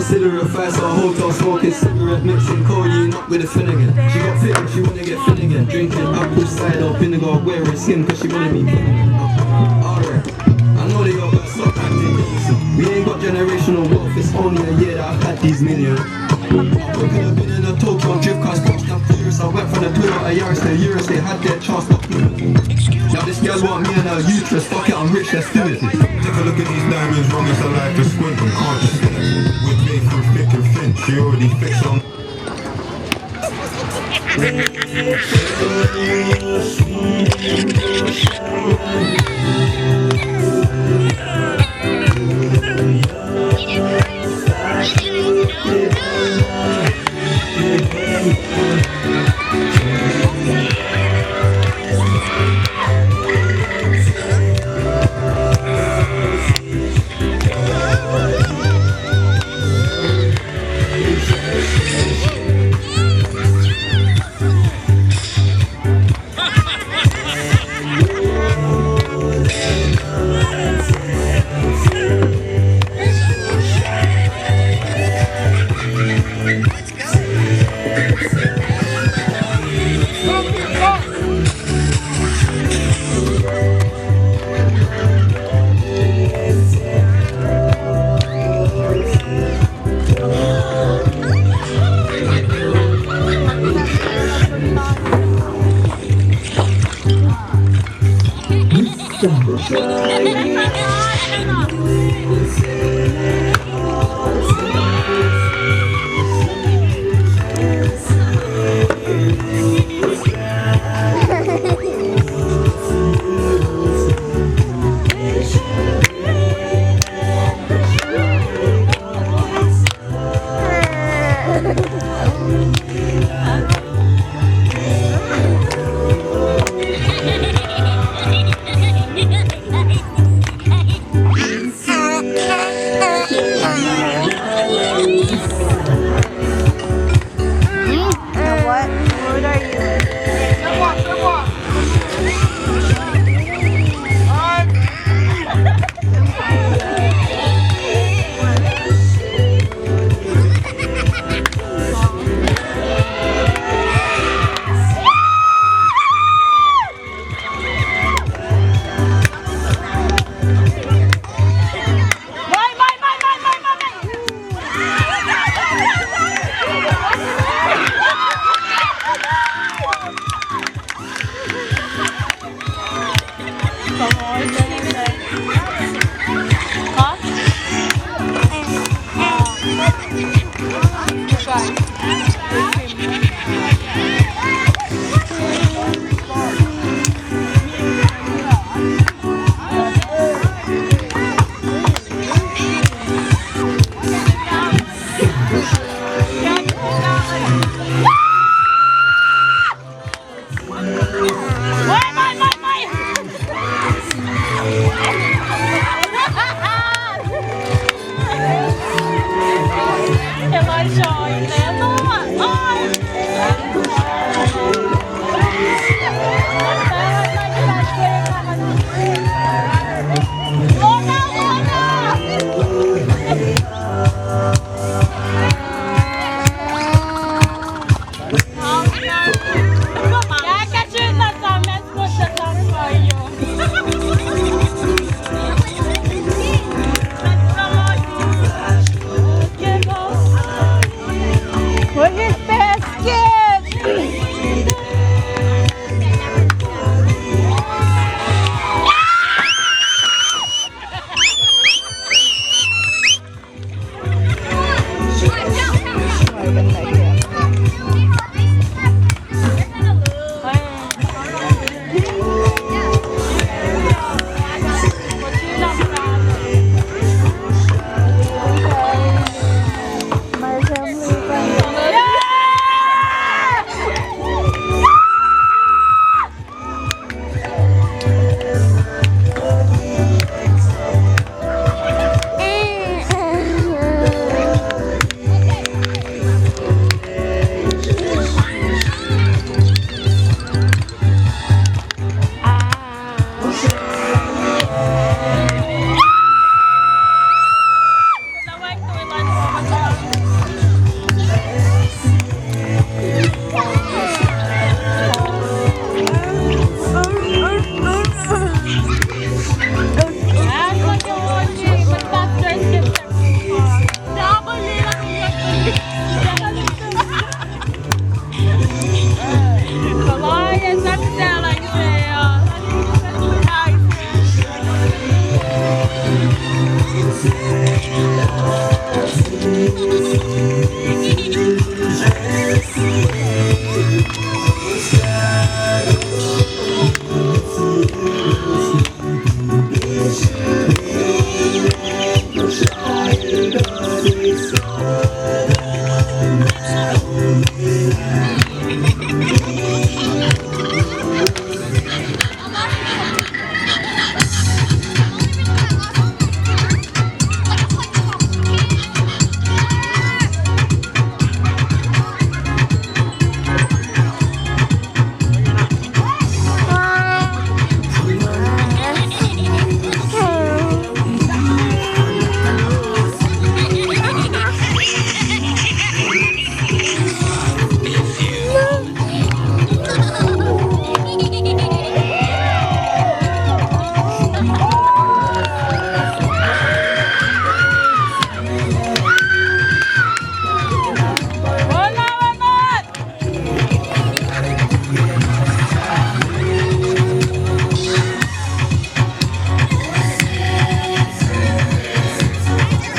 Consider a fast or hotel smoking cigarette mixing codeine up with a Finnegan. She got fit and she wanna get Finnegan. Drinking apple cider vinegar, wearing skin cause she wanna be Finnegan. Alright, I know they all got stuck acting easy. We ain't got generational wealth, it's only a year that I've had these millions. I could have been in a Tokyo drift car, scotched and furious. I went from the Toyota Yaris to Urus, they had their chance to now this girl want me and her uterus, fuck it, I'm rich, let's do it. Take a look at these diamonds, wrong as I like to squint them, can't just fit. With me through thick and thin, she already fixed on.